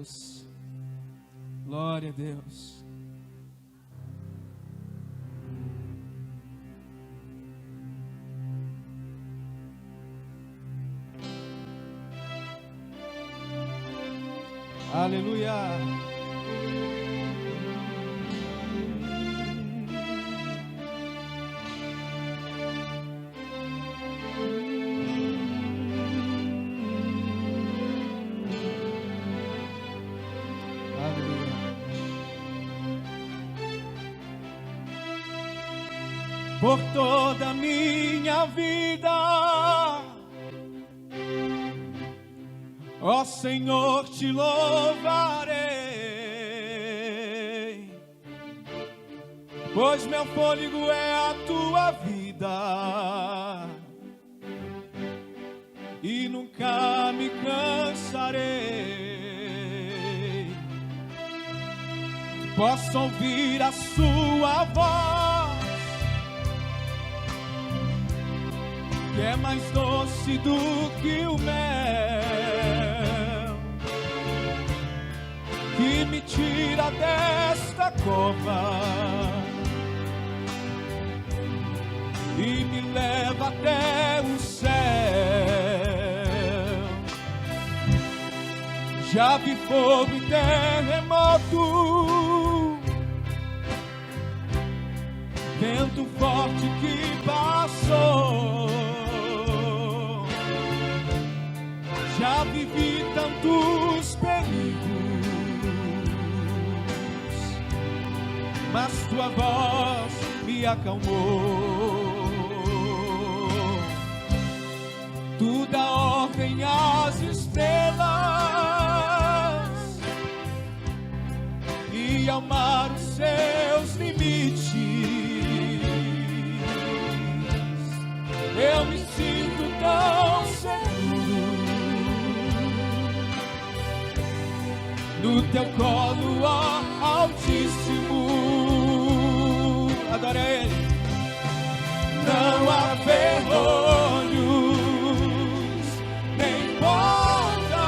Deus. Glória a Deus. Aleluia. Por toda a minha vida, ó Senhor, te louvarei, pois meu fôlego é a tua vida e nunca me cansarei. Posso ouvir a sua voz, que é mais doce do que o mel, que me tira desta cova e me leva até o céu. Já vi fogo e terremoto, vento forte que passou. Já vivi tantos perigos, mas tua voz me acalmou. Tu dá ordem às estrelas e ao mar os seus limites. Eu me sinto tão seguro no teu colo, ó Altíssimo. Adora Ele. Não há ferrolhos nem portas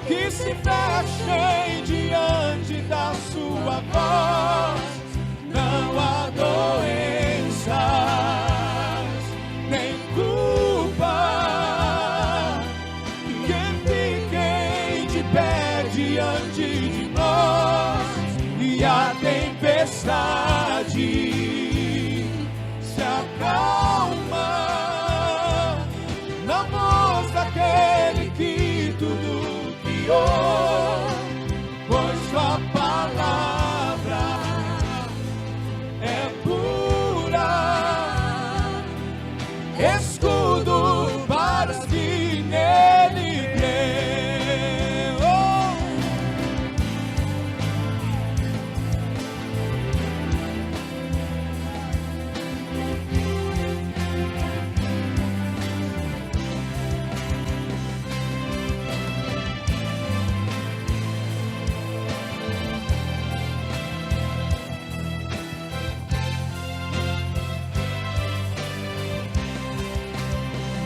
que se fechem diante da sua voz. Não há doenças nem culpa que fiquem de pé diante de nós. E a tempestade se acalma na voz daquele que tudo criou, pois sua palavra é pura, escudo para os que nele creem. Oh.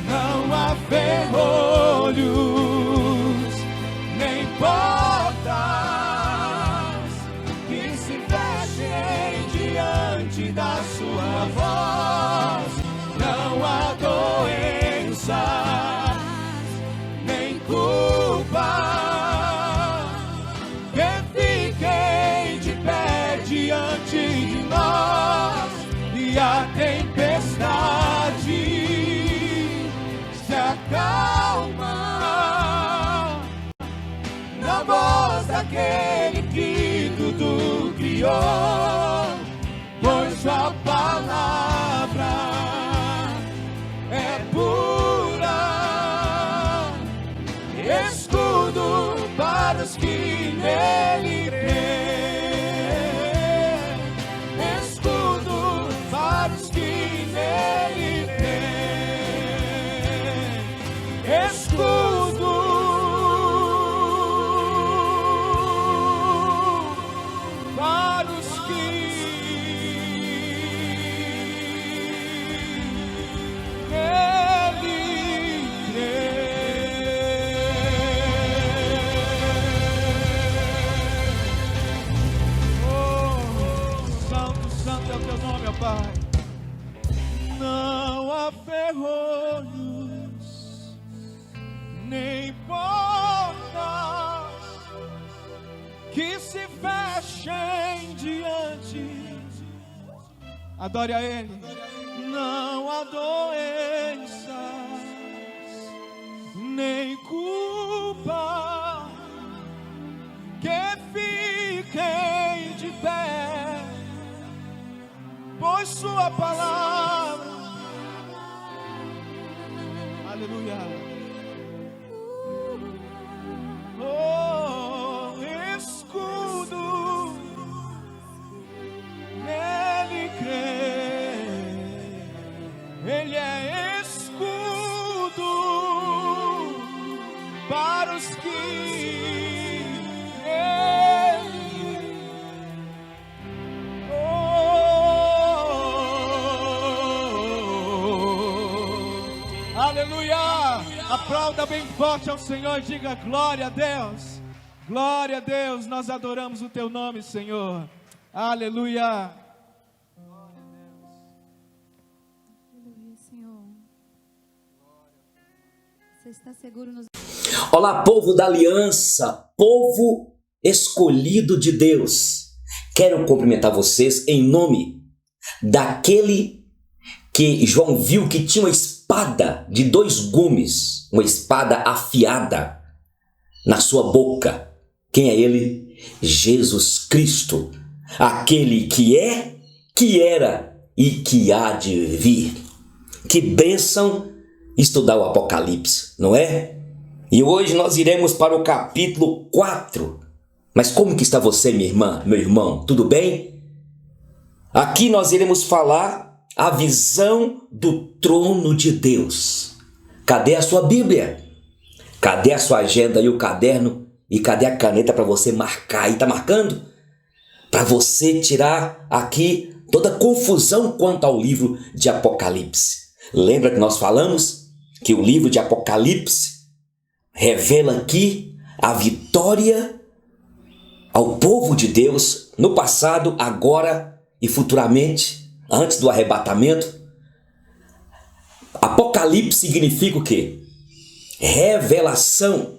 Não há ferrolhos nem portas que se fechem diante da sua voz. Não há doença nem culpa que fiquem de pé diante de nós. E a tempestade acalma na voz daquele que tudo criou, pois sua palavra é pura, escudo para os que nele creem, escudo para os que nele creem. Escudo para os que nele creem. Adore a Ele. Não há doenças, nem culpa que fiquem de pé, pois Sua palavra, aleluia, oh, escudo, nele crê, Ele é escudo para os que aleluia! Aplauda bem forte ao Senhor, diga glória a Deus. Glória a Deus, nós adoramos o Teu nome, Senhor. Aleluia! Aleluia, Senhor. Você está seguro nos... Olá, povo da aliança, povo escolhido de Deus. Quero cumprimentar vocês em nome daquele que João viu que tinha uma espada de 2 gumes, uma espada afiada na sua boca. Quem é ele? Jesus Cristo, aquele que é, que era e que há de vir. Que bênção estudar o Apocalipse, não é? E hoje nós iremos para o capítulo 4. Mas como que está você, minha irmã, meu irmão? Tudo bem? Aqui nós iremos falar a visão do trono de Deus. Cadê a sua Bíblia? Cadê a sua agenda e o caderno? E cadê a caneta para você marcar? E tá marcando? Para você tirar aqui toda a confusão quanto ao livro de Apocalipse. Lembra que nós falamos que o livro de Apocalipse revela aqui a vitória ao povo de Deus no passado, agora e futuramente, antes do arrebatamento. Apocalipse significa o quê? Revelação.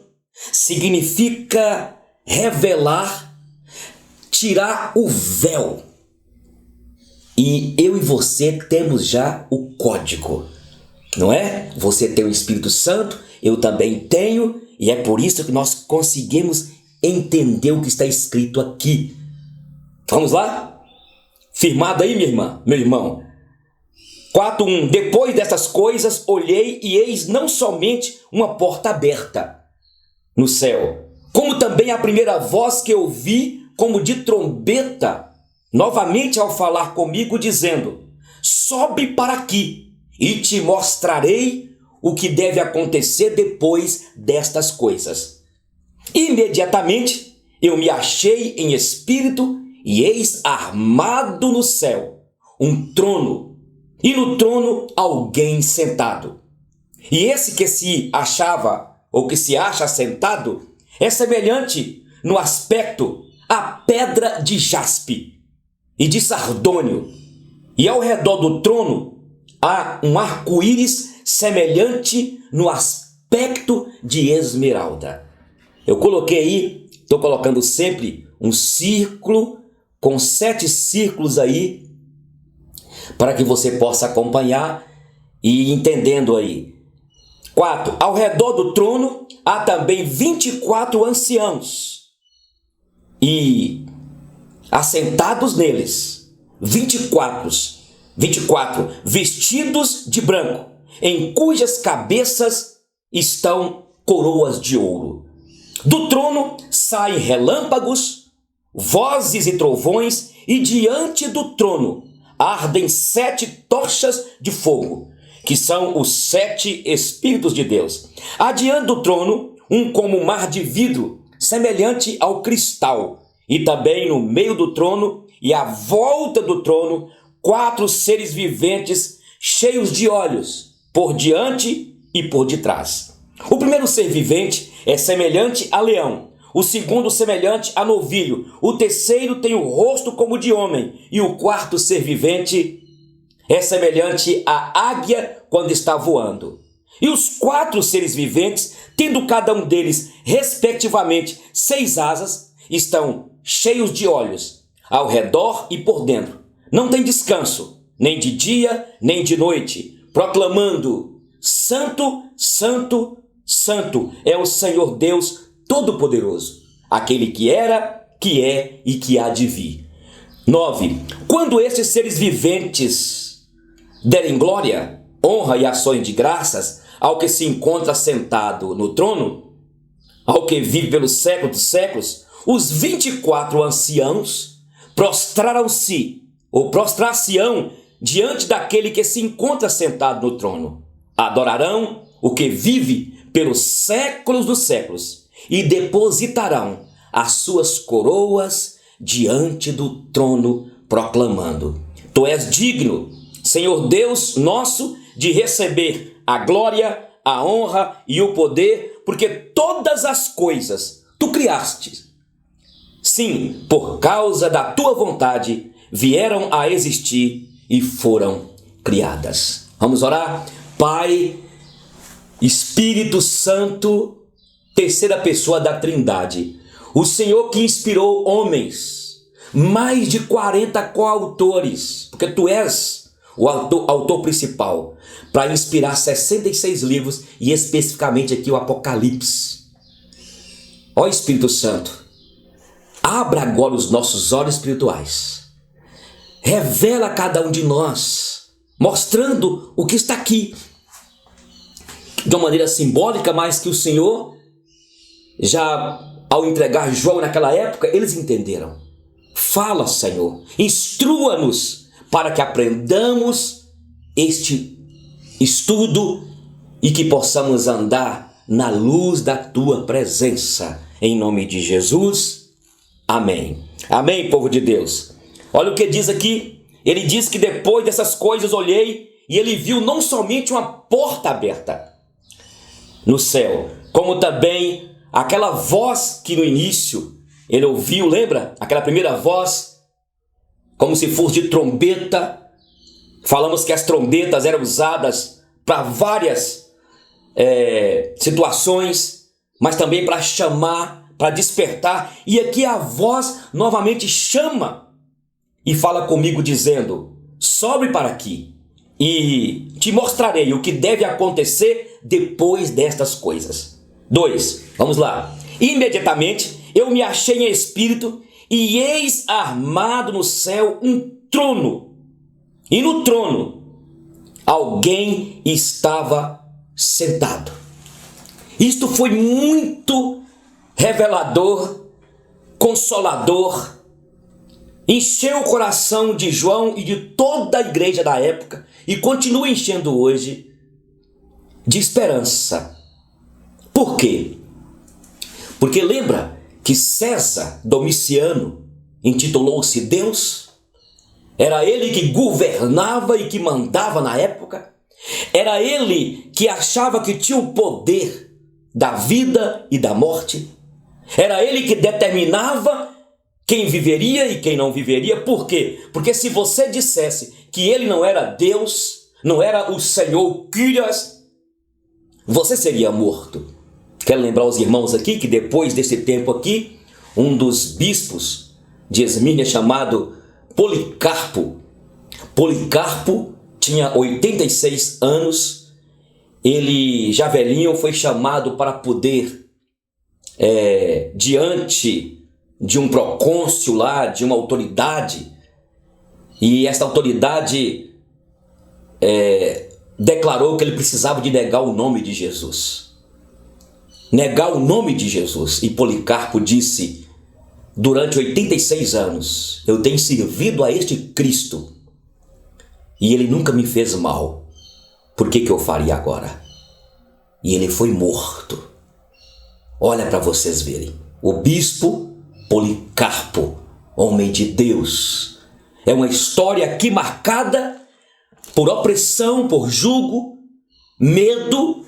Significa revelar, tirar o véu. E eu e você temos já o código, não é? Você tem o Espírito Santo, eu também tenho, e é por isso que nós conseguimos entender o que está escrito aqui. Vamos lá? Firmado aí, minha irmã, meu irmão. 4:1. Depois dessas coisas, olhei e eis não somente uma porta aberta no céu, como também a primeira voz que eu ouvi como de trombeta, novamente ao falar comigo, dizendo: sobe para aqui e te mostrarei o que deve acontecer depois destas coisas. Imediatamente eu me achei em espírito, e eis armado no céu um trono, e no trono alguém sentado. E esse que se achava, ou que se acha sentado, é semelhante no aspecto à pedra de jaspe e de sardônio, e ao redor do trono há um arco-íris semelhante no aspecto de esmeralda. Eu coloquei aí, estou colocando sempre um círculo com 7 círculos aí, para que você possa acompanhar e entendendo aí. 4. Ao redor do trono há também 24 anciãos, e assentados neles 24 vestidos de branco, em cujas cabeças estão coroas de ouro. Do trono saem relâmpagos, vozes e trovões, e diante do trono ardem 7 tochas de fogo, que são os 7 Espíritos de Deus. Adiante do trono, um como mar de vidro, semelhante ao cristal, e também no meio do trono e à volta do trono, 4 seres viventes cheios de olhos, por diante e por detrás. O primeiro ser vivente é semelhante a leão, o segundo semelhante a novilho, o terceiro tem o rosto como de homem, e o quarto ser vivente é semelhante à águia quando está voando. E os 4 seres viventes, tendo cada um deles, respectivamente, 6 asas, estão cheios de olhos, ao redor e por dentro. Não tem descanso, nem de dia, nem de noite, proclamando: Santo, Santo, Santo é o Senhor Deus Todo-Poderoso, aquele que era, que é e que há de vir. 9. Quando esses seres viventes derem glória, honra e ações de graças ao que se encontra sentado no trono, ao que vive pelos séculos dos séculos, os 24 anciãos prostraram-se ou prostrar-se-ão diante daquele que se encontra sentado no trono. Adorarão o que vive pelos séculos dos séculos e depositarão as suas coroas diante do trono, proclamando: Tu és digno, Senhor Deus nosso, de receber a glória, a honra e o poder, porque todas as coisas tu criaste. Sim, por causa da tua vontade, vieram a existir e foram criadas. Vamos orar? Pai, Espírito Santo, terceira pessoa da Trindade, o Senhor que inspirou homens, mais de 40 coautores, porque tu és o autor principal, para inspirar 66 livros e especificamente aqui o Apocalipse. Ó Espírito Santo, abra agora os nossos olhos espirituais, revela a cada um de nós, mostrando o que está aqui, de uma maneira simbólica, mas que o Senhor, já ao entregar João naquela época, eles entenderam. Fala, Senhor, instrua-nos para que aprendamos este estudo e que possamos andar na luz da tua presença. Em nome de Jesus, amém. Amém, povo de Deus. Olha o que diz aqui. Ele diz que depois dessas coisas olhei e ele viu não somente uma porta aberta no céu, como também aquela voz que no início ele ouviu, lembra? Aquela primeira voz, como se fosse de trombeta. Falamos que as trombetas eram usadas para várias situações, mas também para chamar, para despertar. E aqui a voz novamente chama e fala comigo dizendo: sobe para aqui e te mostrarei o que deve acontecer depois destas coisas. 2, vamos lá. Imediatamente eu me achei em espírito e eis armado no céu um trono. E no trono alguém estava sentado. Isto foi muito revelador, consolador, encheu o coração de João e de toda a igreja da época e continua enchendo hoje de esperança. Por quê? Porque lembra que César Domiciano intitulou-se Deus? Era ele que governava e que mandava na época. Era ele que achava que tinha o poder da vida e da morte. Era ele que determinava quem viveria e quem não viveria. Por quê? Porque se você dissesse que ele não era Deus, não era o Senhor Kyrios, você seria morto. Quero lembrar aos irmãos aqui que depois desse tempo aqui, um dos bispos de Esmínia chamado Policarpo tinha 86 anos, ele já velhinho foi chamado para poder, diante de um procônsul lá, de uma autoridade, e essa autoridade declarou que ele precisava de negar o nome de Jesus. Negar o nome de Jesus. E Policarpo disse: durante 86 anos eu tenho servido a este Cristo e ele nunca me fez mal. Por que eu faria agora? E ele foi morto. Olha para vocês verem. O bispo Policarpo, homem de Deus. É uma história aqui marcada por opressão, por jugo, medo,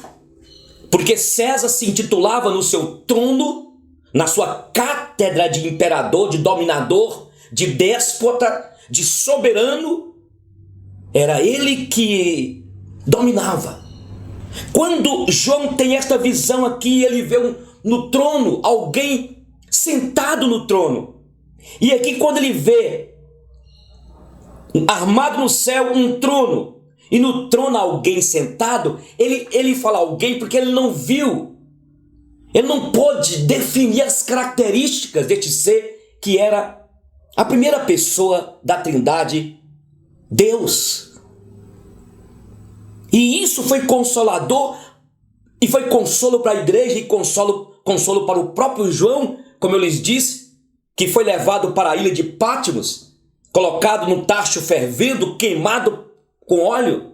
porque César se intitulava no seu trono, na sua cátedra de imperador, de dominador, de déspota, de soberano. Era ele que dominava. Quando João tem esta visão aqui, ele vê no trono alguém sentado no trono. E aqui quando ele vê armado no céu um trono, e no trono alguém sentado. Ele fala alguém porque ele não viu, ele não pôde definir as características deste ser que era a primeira pessoa da Trindade, Deus. E isso foi consolador, e foi consolo para a igreja, e consolo para o próprio João, como eu lhes disse, que foi levado para a ilha de Patmos, colocado num tacho fervendo, queimado com óleo,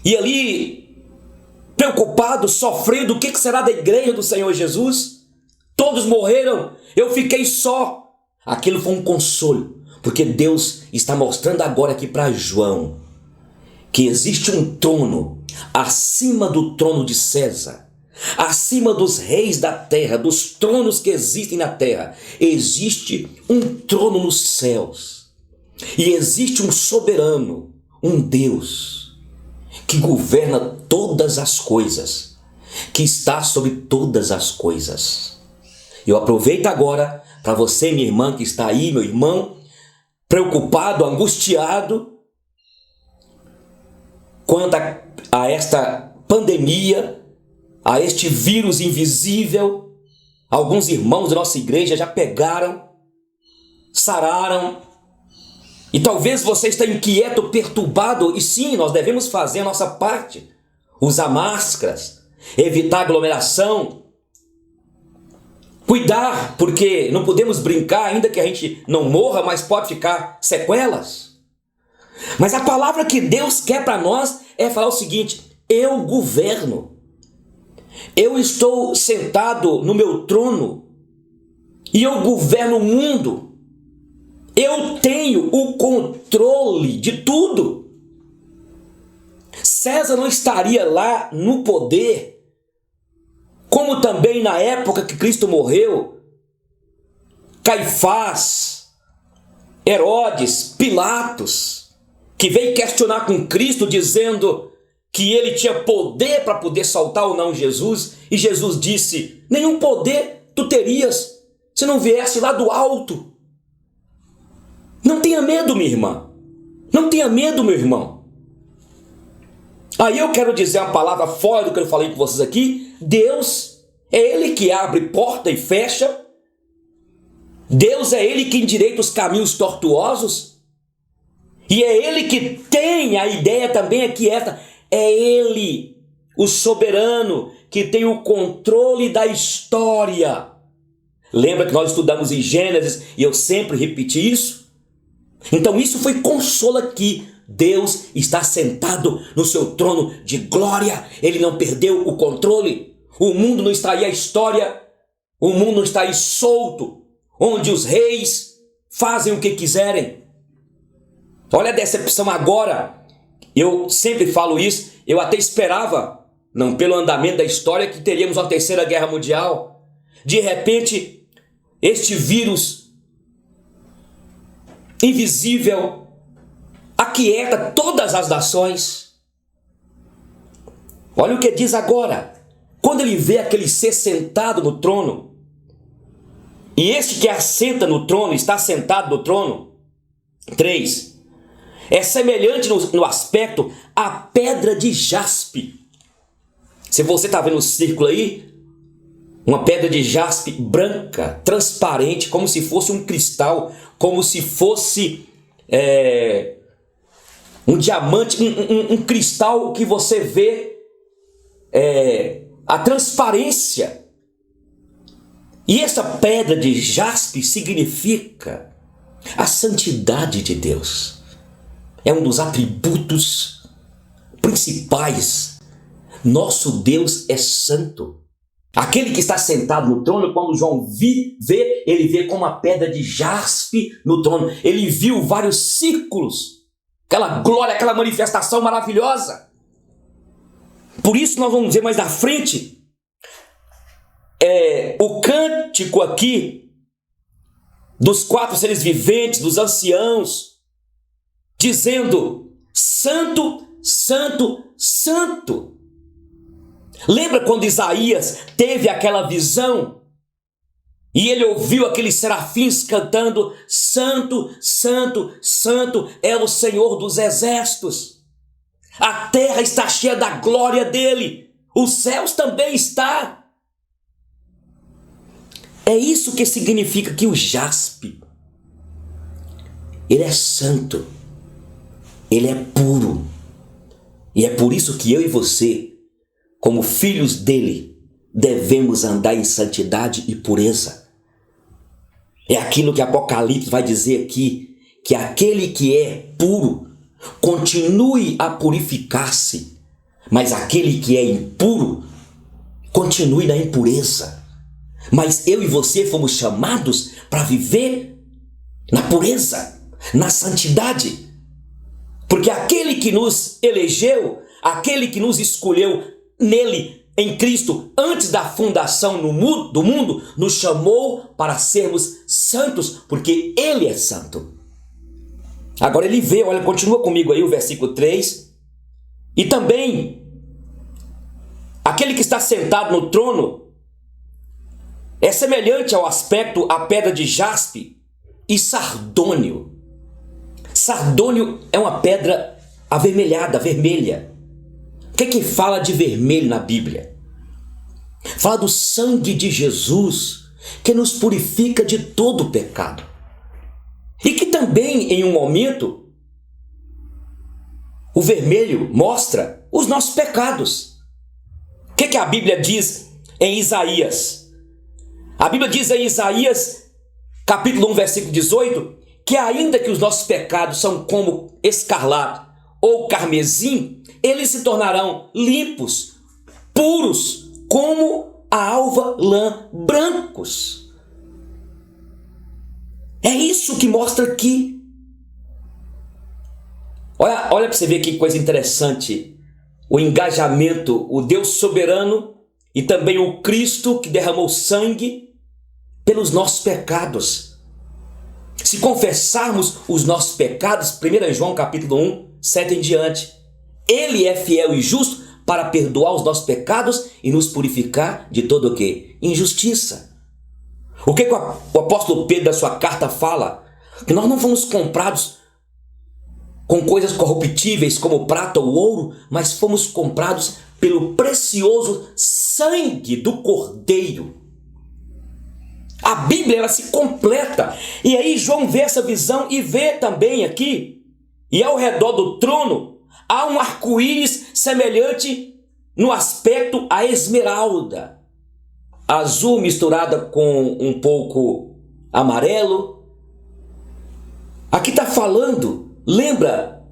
e ali, preocupado, sofrendo, o que será da igreja do Senhor Jesus? Todos morreram, eu fiquei só. Aquilo foi um consolo, porque Deus está mostrando agora aqui para João que existe um trono acima do trono de César, acima dos reis da terra, dos tronos que existem na terra. Existe um trono nos céus, e existe um soberano, um Deus que governa todas as coisas, que está sobre todas as coisas. Eu aproveito agora para você, minha irmã que está aí, meu irmão, preocupado, angustiado quanto a esta pandemia, a este vírus invisível. Alguns irmãos da nossa igreja já pegaram, sararam, e talvez você esteja inquieto, perturbado, e sim, nós devemos fazer a nossa parte, usar máscaras, evitar aglomeração, cuidar, porque não podemos brincar, ainda que a gente não morra, mas pode ficar sequelas. Mas a palavra que Deus quer para nós é falar o seguinte: eu governo, eu estou sentado no meu trono, e eu governo o mundo, eu tenho o controle de tudo. César não estaria lá no poder, como também na época que Cristo morreu, Caifás, Herodes, Pilatos, que veio questionar com Cristo, dizendo que ele tinha poder para poder soltar ou não Jesus, e Jesus disse: nenhum poder tu terias se não viesse lá do alto. Não tenha medo, minha irmã, não tenha medo, meu irmão. Aí eu quero dizer uma palavra fora do que eu falei com vocês aqui. Deus é Ele que abre porta e fecha. Deus é Ele que endireita os caminhos tortuosos. E é Ele que tem a ideia também aqui esta. É Ele, o soberano, que tem o controle da história. Lembra que nós estudamos em Gênesis e eu sempre repeti isso? Então isso foi consolo aqui. Deus está sentado no seu trono de glória. Ele não perdeu o controle. O mundo não está aí a história. O mundo não está aí solto, onde os reis fazem o que quiserem. Olha a decepção agora. Eu sempre falo isso. Eu até esperava, não pelo andamento da história, que teríamos uma terceira guerra mundial. De repente, este vírus invisível aquieta todas as nações. Olha o que diz agora. Quando ele vê aquele ser sentado no trono, e este que assenta no trono, está sentado no trono, 3, é semelhante no aspecto à pedra de jaspe. Se você está vendo o círculo aí, uma pedra de jaspe branca, transparente, como se fosse um cristal, como se fosse um diamante, um cristal que você vê a transparência. E essa pedra de jaspe significa a santidade de Deus. É um dos atributos principais. Nosso Deus é santo. Aquele que está sentado no trono, quando João vê, ele vê como uma pedra de jaspe no trono. Ele viu vários círculos, aquela glória, aquela manifestação maravilhosa. Por isso nós vamos ver mais na frente o cântico aqui dos 4 seres viventes, dos anciãos, dizendo: Santo, Santo, Santo. Lembra quando Isaías teve aquela visão E ele ouviu aqueles serafins cantando: Santo, Santo, Santo é o Senhor dos exércitos. A terra está cheia da glória dele. Os céus também está. É isso que significa que o jaspe, ele é santo, ele é puro. E é por isso que eu e você, como filhos dele, devemos andar em santidade e pureza. É aquilo que Apocalipse vai dizer aqui, que aquele que é puro continue a purificar-se, mas aquele que é impuro continue na impureza. Mas eu e você fomos chamados para viver na pureza, na santidade. Porque aquele que nos elegeu, aquele que nos escolheu nele, em Cristo, antes da fundação do mundo, nos chamou para sermos santos, porque ele é santo. Agora ele vê, olha, continua comigo aí o versículo 3. E também, aquele que está sentado no trono é semelhante ao aspecto à pedra de jaspe e sardônio. Sardônio é uma pedra avermelhada, vermelha. O que fala de vermelho na Bíblia? Fala do sangue de Jesus, que nos purifica de todo o pecado. E que também, em um momento, o vermelho mostra os nossos pecados. O que a Bíblia diz em Isaías? A Bíblia diz em Isaías, capítulo 1, versículo 18, que ainda que os nossos pecados são como escarlate ou carmesim, eles se tornarão limpos, puros, como a alva lã, brancos. É isso que mostra aqui. Olha para você ver que coisa interessante. O engajamento, o Deus soberano e também o Cristo que derramou sangue pelos nossos pecados. Se confessarmos os nossos pecados, 1 João capítulo 1, 7 em diante, ele é fiel e justo para perdoar os nossos pecados e nos purificar de todo o quê? Injustiça. O que o apóstolo Pedro da sua carta fala? Que nós não fomos comprados com coisas corruptíveis como prata ou ouro, mas fomos comprados pelo precioso sangue do Cordeiro. A Bíblia, ela se completa. E aí João vê essa visão e vê também aqui, e ao redor do trono, há um arco-íris semelhante no aspecto à esmeralda. Azul misturada com um pouco amarelo. Aqui está falando, lembra,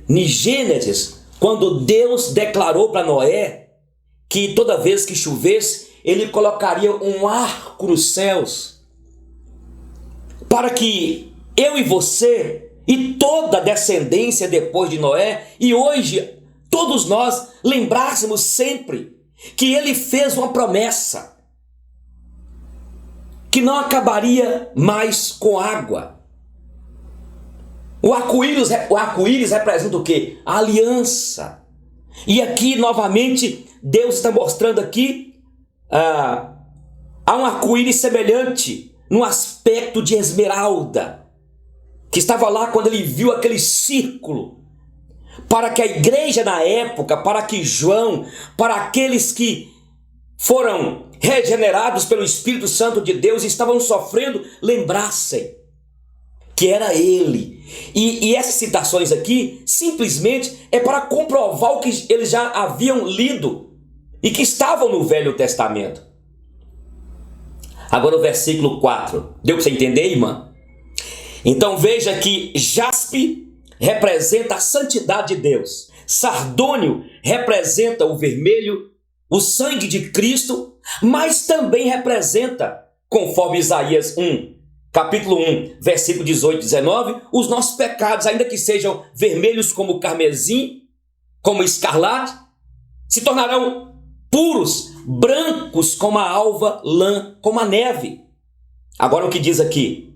em Gênesis, quando Deus declarou para Noé que toda vez que chovesse, ele colocaria um arco nos céus, para que eu e você e toda a descendência depois de Noé, e hoje todos nós lembrássemos sempre que ele fez uma promessa, que não acabaria mais com água. O arco-íris representa o quê? A aliança. E aqui novamente Deus está mostrando aqui há um arco-íris semelhante no aspecto de esmeralda, que estava lá quando ele viu aquele círculo, para que a igreja na época, para que João, para aqueles que foram regenerados pelo Espírito Santo de Deus e estavam sofrendo, lembrassem que era ele. E essas citações aqui simplesmente é para comprovar o que eles já haviam lido e que estavam no Velho Testamento. Agora o versículo 4. Deu para você entender, irmã? Então veja que jaspe representa a santidade de Deus. Sardônio representa o vermelho, o sangue de Cristo, mas também representa, conforme Isaías 1, capítulo 1, versículo 18 e 19, os nossos pecados, ainda que sejam vermelhos como carmesim, como escarlate, se tornarão puros, brancos como a alva lã, como a neve. Agora o que diz aqui?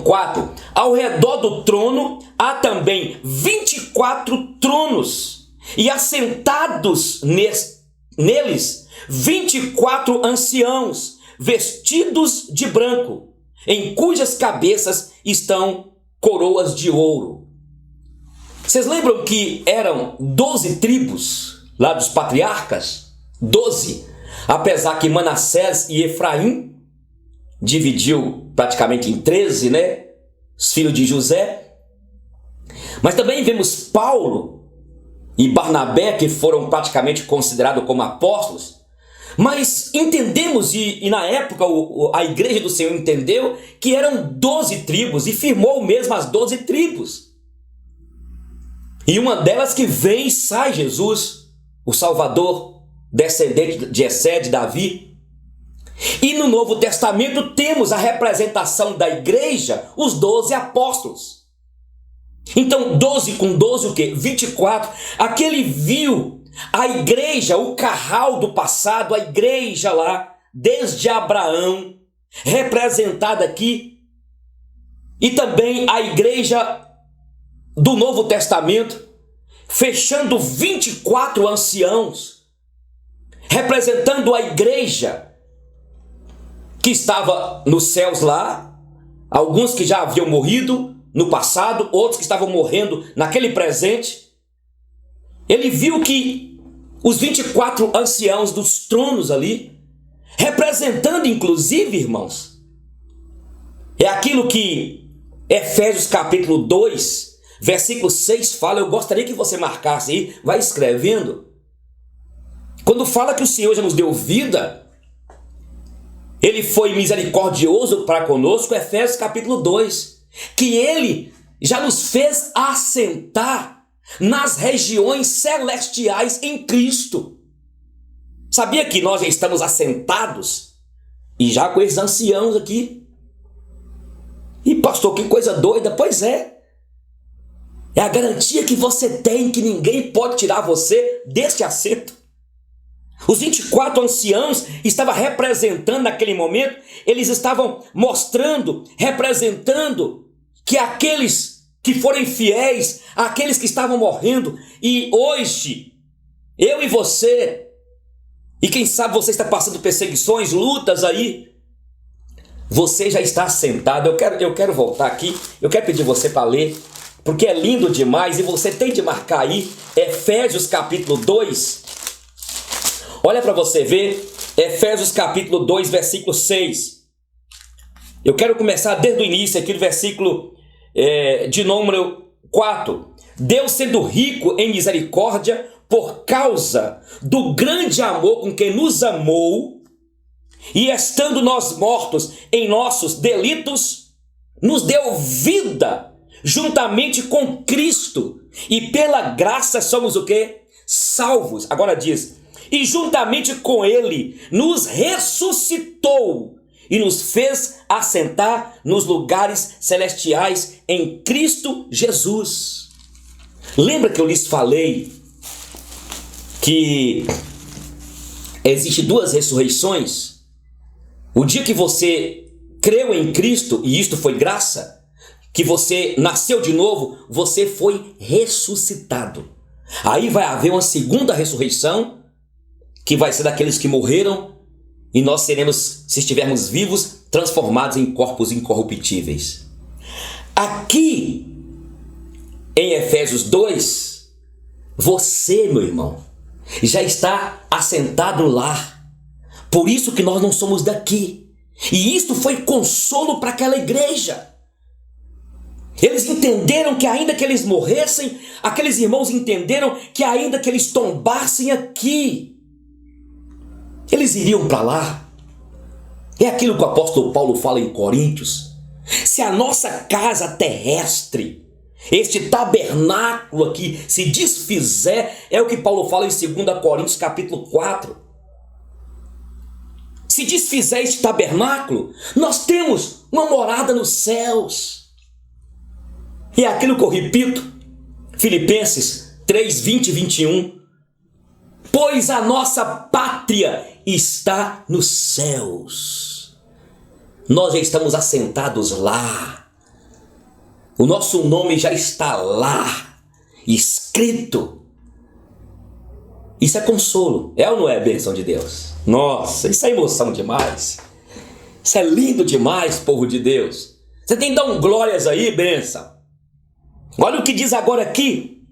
4. Ao redor do trono há também 24 tronos, e assentados neles 24 anciãos, vestidos de branco, em cujas cabeças estão coroas de ouro. Vocês lembram que eram 12 tribos lá dos patriarcas? 12. Apesar que Manassés e Efraim dividiu praticamente em 13, né? Os filhos de José. Mas também vemos Paulo e Barnabé, que foram praticamente considerados como apóstolos. Mas entendemos, e na época a igreja do Senhor entendeu que eram 12 tribos e firmou mesmo as 12 tribos. E uma delas que vem e sai Jesus, o Salvador, descendente de Jessé, de Davi. E no Novo Testamento temos a representação da igreja, os 12 apóstolos. Então 12 com 12 o quê? 24. Aquele viu a igreja, o carral do passado, a igreja lá, desde Abraão, representada aqui, e também a igreja do Novo Testamento, fechando 24 anciãos, representando a igreja que estava nos céus lá, alguns que já haviam morrido no passado, outros que estavam morrendo naquele presente. Ele viu que os 24 anciãos dos tronos ali, representando inclusive, irmãos, é aquilo que Efésios capítulo 2, versículo 6 fala. Eu gostaria que você marcasse aí, vai escrevendo. Quando fala que o Senhor já nos deu vida, Ele foi misericordioso para conosco, Efésios capítulo 2, que Ele já nos fez assentar nas regiões celestiais em Cristo. Sabia que nós já estamos assentados? E já com esses anciãos aqui. E pastor, que coisa doida. Pois é. É a garantia que você tem, que ninguém pode tirar você deste assento. Os 24 anciãos estavam representando naquele momento, eles estavam mostrando, representando que aqueles que forem fiéis, aqueles que estavam morrendo, e hoje, eu e você, e quem sabe você está passando perseguições, lutas aí, você já está assentado. Eu quero voltar aqui, eu quero pedir você para ler, porque é lindo demais, e você tem de marcar aí, Efésios capítulo 2, olha para você ver, Efésios capítulo 2, versículo 6, eu quero começar desde o início aqui, do versículo de número 4. Deus, sendo rico em misericórdia, por causa do grande amor com que nos amou, e estando nós mortos em nossos delitos, nos deu vida juntamente com Cristo, e pela graça somos o quê? Salvos. Agora diz, e juntamente com Ele nos ressuscitou e nos fez assentar nos lugares celestiais em Cristo Jesus. Lembra que eu lhes falei que existe 2 ressurreições? O dia que você creu em Cristo, e isto foi graça, que você nasceu de novo, você foi ressuscitado. Aí vai haver uma segunda ressurreição, que vai ser daqueles que morreram, e nós seremos, se estivermos vivos, transformados em corpos incorruptíveis. Aqui, em Efésios 2, você, meu irmão, já está assentado lá. Por isso que nós não somos daqui. E isto foi consolo para aquela igreja. Eles entenderam que ainda que eles morressem, aqueles irmãos entenderam que ainda que eles tombassem aqui, eles iriam para lá. É aquilo que o apóstolo Paulo fala em Coríntios. Se a nossa casa terrestre, este tabernáculo aqui, se desfizer, é o que Paulo fala em 2 Coríntios capítulo 4. Se desfizer este tabernáculo, nós temos uma morada nos céus. E é aquilo que eu repito, Filipenses 3, 20 e 21. Pois a nossa pátria está nos céus. Nós já estamos assentados lá. O nosso nome já está lá, escrito. Isso é consolo. É ou não é bênção de Deus? Nossa, isso é emoção demais. Isso é lindo demais, povo de Deus. Você tem que dar um glórias aí, bênção. Olha o que diz agora aqui.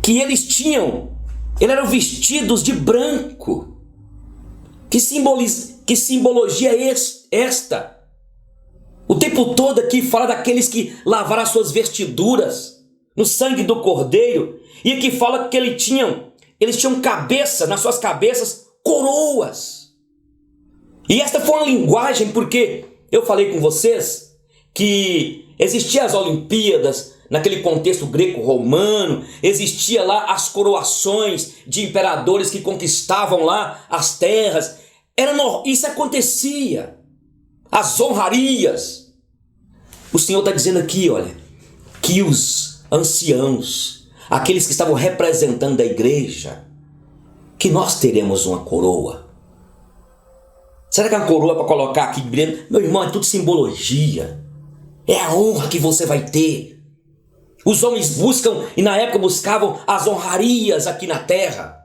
Que eles eram vestidos de branco. Que simbologia é esta? O tempo todo aqui fala daqueles que lavaram as suas vestiduras no sangue do Cordeiro. E aqui fala que eles tinham cabeça, nas suas cabeças, coroas. E esta foi uma linguagem porque eu falei com vocês que existiam as Olimpíadas, naquele contexto greco-romano, existia lá as coroações de imperadores que conquistavam lá as terras. Isso acontecia. As honrarias. O Senhor está dizendo aqui, olha, que os anciãos, aqueles que estavam representando a igreja, que nós teremos uma coroa. Será que a coroa é para colocar aqui brilhando? Meu irmão, é tudo simbologia. É a honra que você vai ter. Os homens buscam, e na época buscavam as honrarias aqui na terra.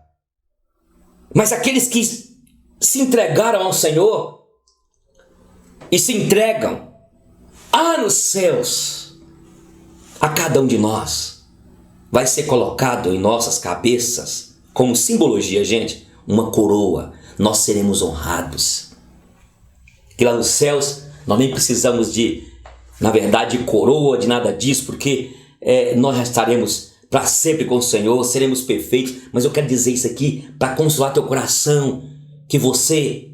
Mas aqueles que se entregaram ao Senhor e se entregam nos céus, a cada um de nós vai ser colocado em nossas cabeças, como simbologia, gente, uma coroa. Nós seremos honrados. Que lá nos céus nós nem precisamos na verdade, coroa, de nada disso, porque nós já estaremos para sempre com o Senhor, seremos perfeitos. Mas eu quero dizer isso aqui para consolar teu coração, que você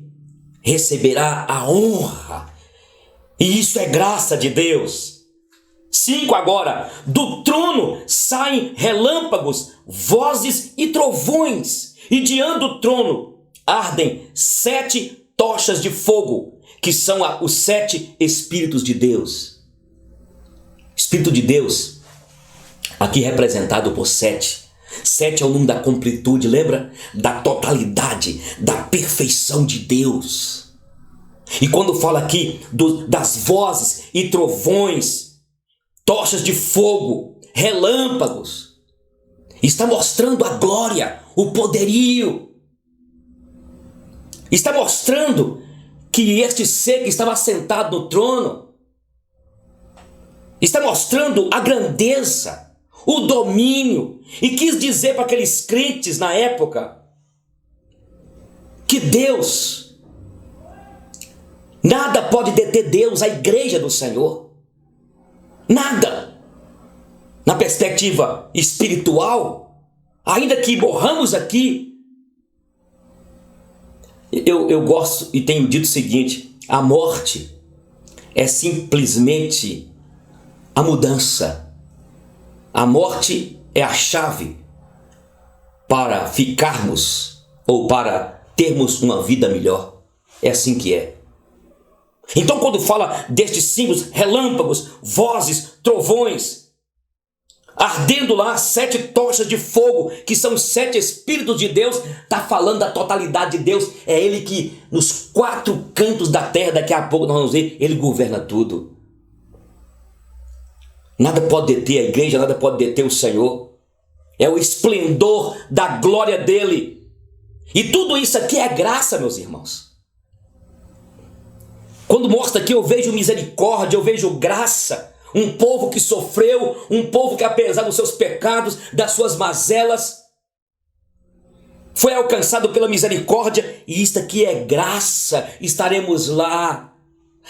receberá a honra, e isso é graça de Deus. 5 agora, do trono saem relâmpagos, vozes e trovões, e diante do trono ardem 7 tochas de fogo, que são os 7 Espíritos de Deus. Espírito de Deus, aqui representado por 7. 7 é o número da completude, lembra? Da totalidade, da perfeição de Deus. E quando fala aqui das vozes e trovões, tochas de fogo, relâmpagos, está mostrando a glória, o poderio. Está mostrando que este ser que estava sentado no trono está mostrando a grandeza, o domínio, e quis dizer para aqueles crentes na época que Deus, nada pode deter Deus, a igreja do Senhor, nada. Na perspectiva espiritual, ainda que morramos aqui, eu gosto e tenho dito o seguinte: a morte é simplesmente a mudança. A morte é a chave para ficarmos ou para termos uma vida melhor. É assim que é. Então, quando fala destes símbolos, relâmpagos, vozes, trovões, ardendo lá 7 tochas de fogo, que são os 7 Espíritos de Deus, está falando da totalidade de Deus. É Ele que nos 4 cantos da terra, daqui a pouco nós vamos ver, Ele governa tudo. Nada pode deter a igreja, nada pode deter o Senhor. É o esplendor da glória dEle. E tudo isso aqui é graça, meus irmãos. Quando mostra aqui, eu vejo misericórdia, eu vejo graça. Um povo que sofreu, um povo que apesar dos seus pecados, das suas mazelas, foi alcançado pela misericórdia. E isto aqui é graça. Estaremos lá.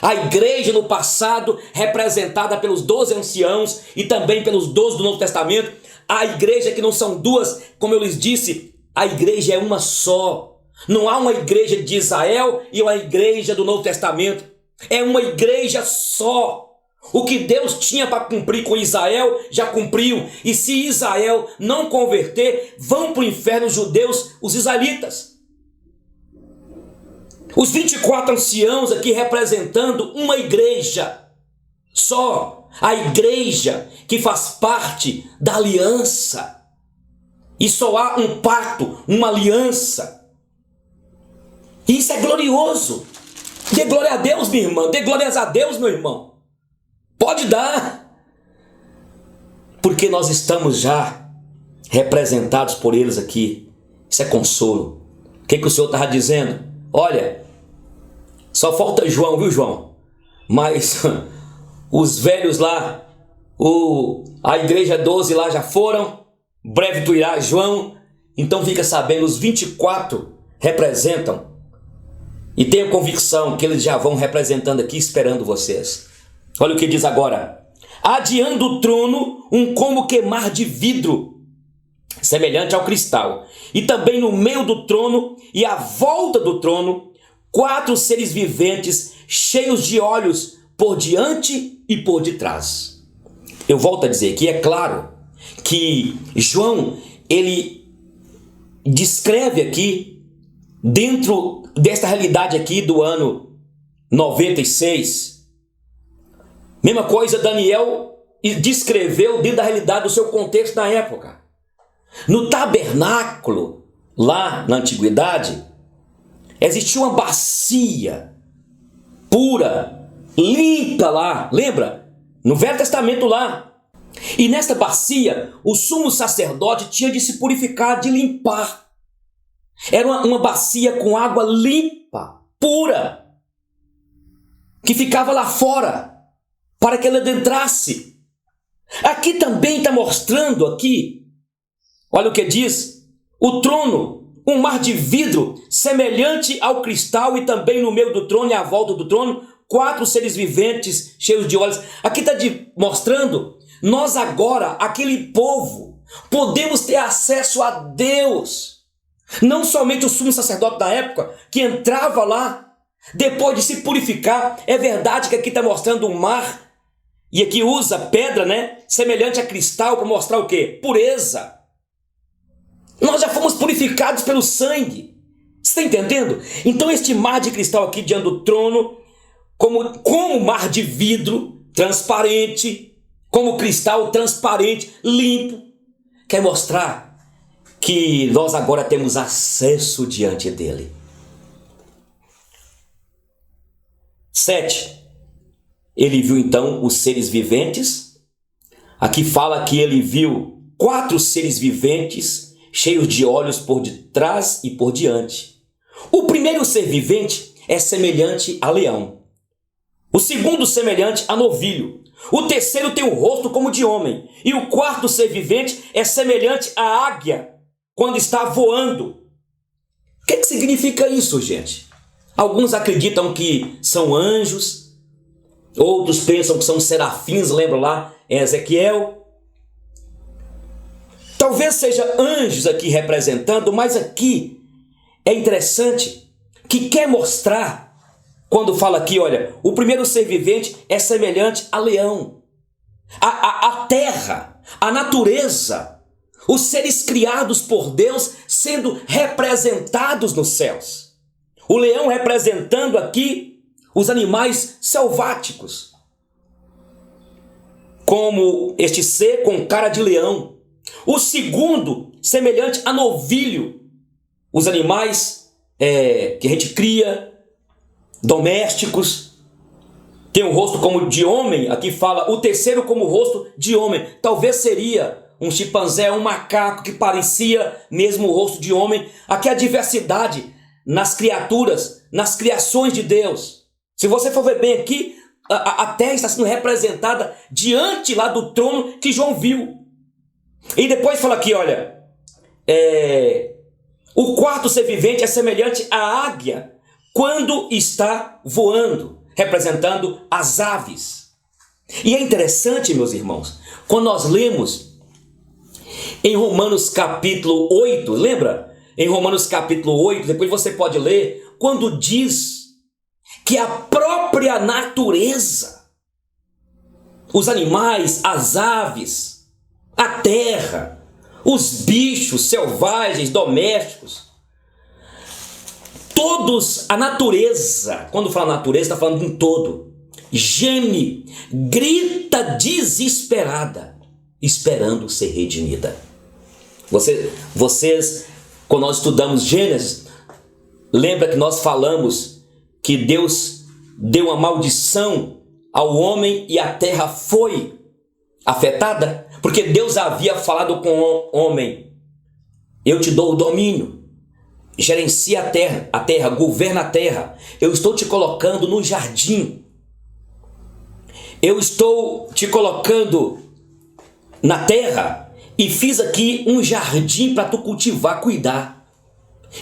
A igreja no passado, representada pelos 12 anciãos e também pelos 12 do Novo Testamento. A igreja que não são duas, como eu lhes disse, a igreja é uma só. Não há uma igreja de Israel e uma igreja do Novo Testamento. É uma igreja só. O que Deus tinha para cumprir com Israel, já cumpriu. E se Israel não converter, vão para o inferno os judeus, os israelitas. Os 24 anciãos aqui representando uma igreja só. A igreja que faz parte da aliança. E só há um pacto, uma aliança. E isso é glorioso. Dê glória a Deus, minha irmã. Dê glórias a Deus, meu irmão. Pode dar. Porque nós estamos já representados por eles aqui. Isso é consolo. O que o Senhor estava dizendo? Olha, só falta João, viu, João? Mas os velhos lá, a igreja 12 lá já foram, breve tu irás, João. Então fica sabendo, os 24 representam. E tenha convicção que eles já vão representando aqui, esperando vocês. Olha o que diz agora. Adiando do trono, um como queimar de vidro, semelhante ao cristal. E também no meio do trono e à volta do trono, 4 seres viventes, cheios de olhos, por diante e por detrás. Eu volto a dizer que é claro que João, ele descreve aqui, dentro desta realidade aqui do ano 96, mesma coisa Daniel descreveu dentro da realidade do seu contexto na época. No tabernáculo, lá na antiguidade, existia uma bacia pura, limpa lá, lembra? No Velho Testamento lá. E nesta bacia, o sumo sacerdote tinha de se purificar, de limpar. Era uma bacia com água limpa, pura, que ficava lá fora, para que ela adentrasse. Aqui também está mostrando aqui, olha o que diz, o trono, um mar de vidro, semelhante ao cristal, e também no meio do trono e à volta do trono, 4 seres viventes, cheios de olhos. Aqui está mostrando, nós agora, aquele povo, podemos ter acesso a Deus. Não somente o sumo sacerdote da época, que entrava lá, depois de se purificar. É verdade que aqui está mostrando um mar, e aqui usa pedra, né? Semelhante a cristal, para mostrar o quê? Pureza. Nós já fomos purificados pelo sangue. Você está entendendo? Então este mar de cristal aqui diante do trono, como mar de vidro, transparente, como cristal transparente, limpo, quer mostrar que nós agora temos acesso diante dele. 7. Ele viu então os seres viventes. Aqui fala que ele viu 4 seres viventes, cheios de olhos por detrás e por diante. O primeiro ser vivente é semelhante a leão. O segundo semelhante a novilho. O terceiro tem o rosto como de homem. E o quarto ser vivente é semelhante à águia quando está voando. O que significa isso, gente? Alguns acreditam que são anjos, outros pensam que são serafins, lembra lá em Ezequiel? Talvez seja anjos aqui representando, mas aqui é interessante que quer mostrar, quando fala aqui, olha, o primeiro ser vivente é semelhante a leão. A terra, a natureza, os seres criados por Deus sendo representados nos céus. O leão representando aqui os animais selváticos, como este ser com cara de leão. O segundo, semelhante a novilho, os animais que a gente cria, domésticos, tem o rosto como de homem. Aqui fala o terceiro como rosto de homem. Talvez seria um chimpanzé, um macaco que parecia mesmo o rosto de homem. Aqui a diversidade nas criaturas, nas criações de Deus. Se você for ver bem aqui, a terra está sendo representada diante lá do trono que João viu. E depois fala aqui, olha, o quarto ser vivente é semelhante à águia quando está voando, representando as aves. E é interessante, meus irmãos, quando nós lemos em Romanos capítulo 8, lembra? Em Romanos capítulo 8, depois você pode ler, quando diz que a própria natureza, os animais, as aves, a terra, os bichos selvagens, domésticos, todos, a natureza, quando fala natureza, está falando de um todo, geme, grita desesperada, esperando ser redimida. Vocês, quando nós estudamos Gênesis, lembra que nós falamos que Deus deu uma maldição ao homem e a terra foi afetada? Porque Deus havia falado com o homem: Eu te dou o domínio. Gerencia a terra, governa a terra. Eu estou te colocando no jardim. Eu estou te colocando na terra e fiz aqui um jardim para tu cultivar, cuidar.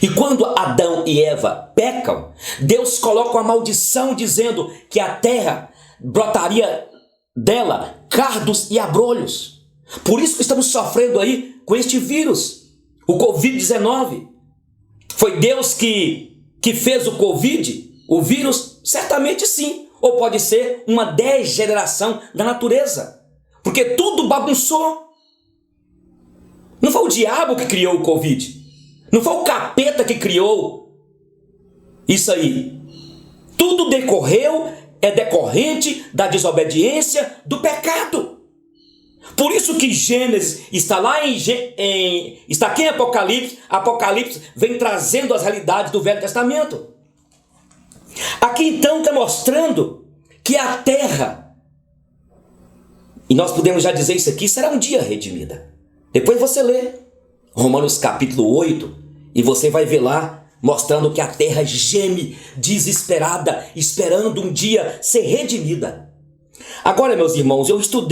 E quando Adão e Eva pecam, Deus coloca uma maldição dizendo que a terra brotaria dela cardos e abrolhos. Por isso que estamos sofrendo aí com este vírus, o Covid-19. Foi Deus que fez o Covid, o vírus? Certamente sim. Ou pode ser uma degeneração da natureza, porque tudo bagunçou. Não foi o diabo que criou o Covid. Não foi o capeta que criou isso aí. Tudo é decorrente da desobediência, do pecado. Por isso que Gênesis está lá está aqui em Apocalipse. Apocalipse vem trazendo as realidades do Velho Testamento. Aqui então está mostrando que a terra, e nós podemos já dizer isso aqui, será um dia redimida. Depois você lê Romanos capítulo 8 e você vai ver lá mostrando que a terra geme desesperada, esperando um dia ser redimida. Agora, meus irmãos, eu estou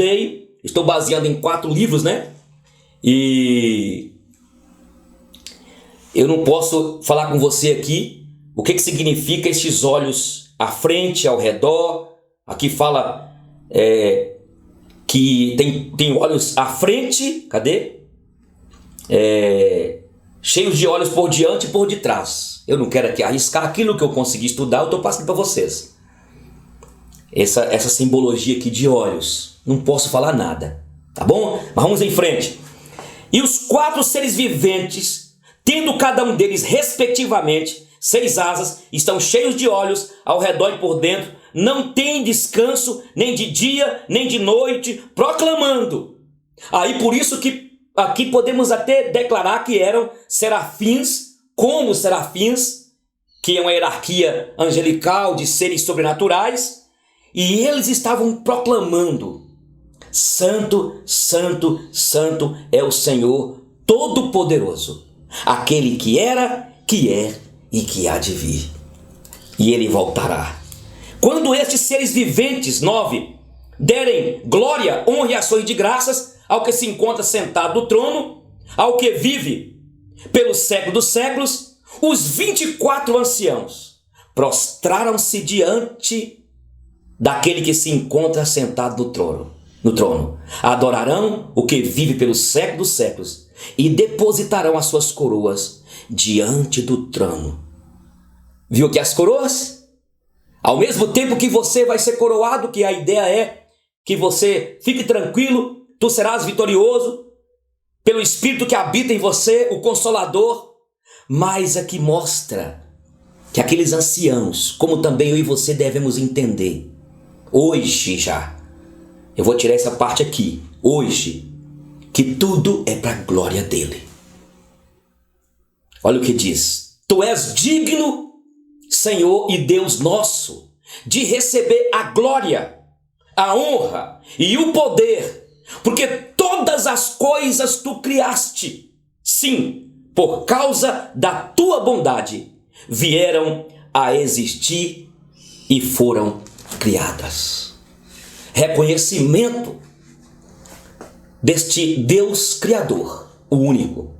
baseando em 4 livros, né? E eu não posso falar com você aqui o que significa estes olhos à frente, ao redor. Aqui fala que tem olhos à frente, cadê? Cheios de olhos por diante e por detrás. Eu não quero aqui arriscar aquilo que eu consegui estudar, eu estou passando para vocês. Essa simbologia aqui de olhos. Não posso falar nada, tá bom? Mas vamos em frente. E os 4 seres viventes, tendo cada um deles respectivamente 6 asas, estão cheios de olhos ao redor e por dentro, não tem descanso nem de dia nem de noite, proclamando. Aí por isso que aqui podemos até declarar que eram serafins, como serafins, que é uma hierarquia angelical de seres sobrenaturais, e eles estavam proclamando: Santo, Santo, Santo é o Senhor Todo-Poderoso, aquele que era, que é e que há de vir. E ele voltará. Quando estes seres viventes, 9, derem glória, honra e ações de graças ao que se encontra sentado no trono, ao que vive pelo século dos séculos, os 24 anciãos prostraram-se diante daquele que se encontra sentado no trono. Adorarão o que vive pelo século dos séculos e depositarão as suas coroas diante do trono. Viu aqui as coroas? Ao mesmo tempo que você vai ser coroado, que a ideia é que você fique tranquilo, tu serás vitorioso pelo Espírito que habita em você, o Consolador. Mas aqui mostra que aqueles anciãos, como também eu e você devemos entender, hoje já, eu vou tirar essa parte aqui, hoje, que tudo é para a glória dele. Olha o que diz: Tu és digno, Senhor e Deus nosso, de receber a glória, a honra e o poder, porque todas as coisas tu criaste, sim, por causa da tua bondade, vieram a existir e foram criadas. Reconhecimento deste Deus Criador, o único.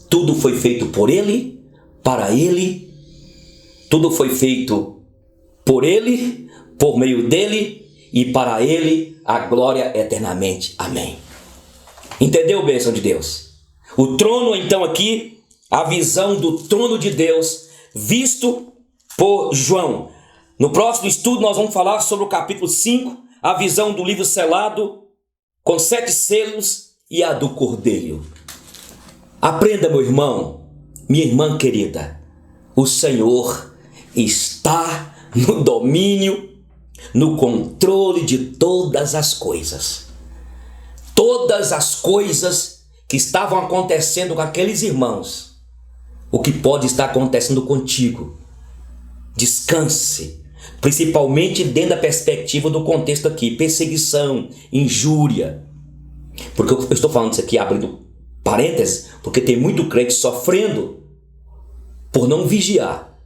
Tudo foi feito por Ele, para Ele, tudo foi feito por Ele, por meio dEle e para Ele a glória eternamente. Amém. Entendeu, bênção de Deus? O trono, então, aqui, a visão do trono de Deus, visto por João. No próximo estudo nós vamos falar sobre o capítulo 5, a visão do livro selado, com 7 selos e a do Cordeiro. Aprenda, meu irmão, minha irmã querida, o Senhor está no domínio, no controle de todas as coisas. Todas as coisas que estavam acontecendo com aqueles irmãos, o que pode estar acontecendo contigo. Descanse, principalmente dentro da perspectiva do contexto aqui, perseguição, injúria. Porque eu estou falando isso aqui abrindo Parênteses, porque tem muito crente sofrendo por não vigiar.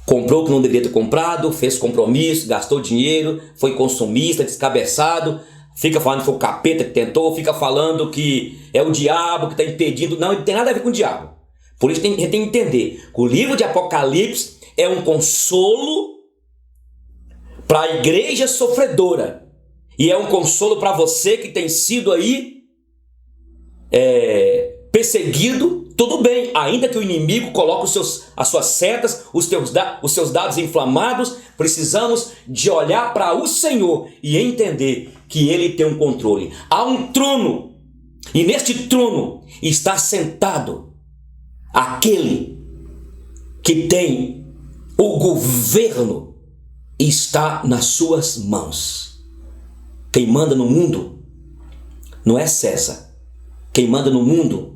Comprou o que não deveria ter comprado, fez compromisso, gastou dinheiro, foi consumista, descabeçado, fica falando que foi o capeta que tentou, fica falando que é o diabo que está impedindo. Não, não tem nada a ver com o diabo. Por isso a gente tem que entender que o livro de Apocalipse é um consolo para a igreja sofredora. E é um consolo para você que tem sido aí perseguido. Tudo bem, ainda que o inimigo coloque as suas setas, os seus dados inflamados, precisamos de olhar para o Senhor e entender que Ele tem um controle. Há um trono, e neste trono está sentado aquele que tem o governo e está nas suas mãos. Quem manda no mundo não é César. Quem manda no mundo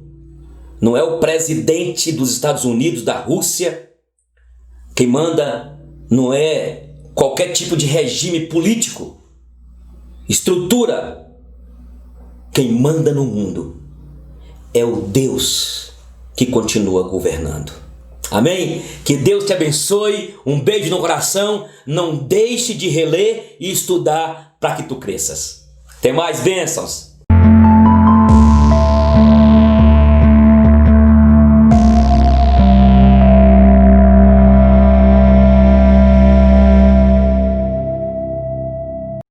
não é o presidente dos Estados Unidos, da Rússia. Quem manda não é qualquer tipo de regime político, estrutura. Quem manda no mundo é o Deus que continua governando. Amém? Que Deus te abençoe. Um beijo no coração. Não deixe de reler e estudar para que tu cresças. Tem mais bênçãos.